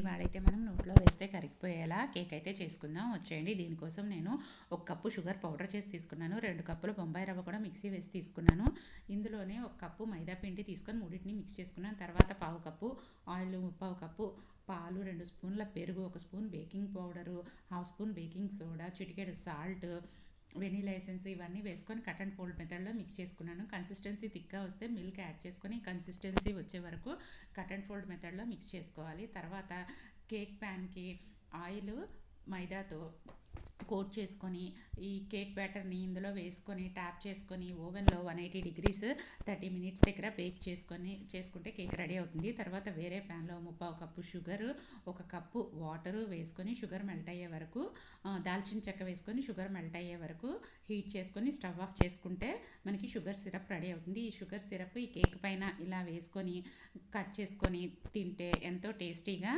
వాడైతే మనం నోట్లో వేస్తే కరిగిపోయేలా కేక్ అయితే చేసుకుందాం వచ్చేయండి. దీనికోసం నేను 1 కప్పు షుగర్ పౌడర్ చేసి తీసుకున్నాను. 2 కప్పులు బొంబాయి రవ్వ కూడా మిక్సీ వేసి తీసుకున్నాను. ఇందులోనే 1 కప్పు మైదా పిండి తీసుకొని మూడింటిని మిక్స్ చేసుకున్నాను. తర్వాత 1/2 కప్పు ఆయిల్, 1/2 కప్పు పాలు, 2 స్పూన్ల పెరుగు, 1 spoon baking powder, 1/2 spoon baking soda, చిటికెడు సాల్ట్, వెనీలా ఎసెన్స్ ఇవన్నీ వేసుకొని కట్ అండ్ ఫోల్డ్ మెథడ్లో మిక్స్ చేసుకున్నాను. కన్సిస్టెన్సీ థిక్గా వస్తే మిల్క్ యాడ్ చేసుకొని కన్సిస్టెన్సీ వచ్చే వరకు కట్ అండ్ ఫోల్డ్ మెథడ్లో మిక్స్ చేసుకోవాలి. తర్వాత కేక్ ప్యాన్కి ఆయిల్ మైదాతో కోట్ చేసుకొని ఈ కేక్ బ్యాటర్ని ఇందులో వేసుకొని ట్యాప్ చేసుకొని ఓవెన్లో 180 డిగ్రీస్ 30 మినిట్స్ దగ్గర బేక్ చేసుకుంటే కేక్ రెడీ అవుతుంది. తర్వాత వేరే ప్యాన్లో 1/2 కప్పు షుగరు, 1 కప్పు వాటరు వేసుకొని షుగర్ మెల్ట్ అయ్యే వరకు, దాల్చిన చెక్క వేసుకొని షుగర్ మెల్ట్ అయ్యే వరకు హీట్ చేసుకొని స్టవ్ ఆఫ్ చేసుకుంటే మనకి షుగర్ సిరప్ రెడీ అవుతుంది. ఈ షుగర్ సిరప్ ఈ కేక్ పైన ఇలా వేసుకొని కట్ చేసుకొని తింటే ఎంతో టేస్టీగా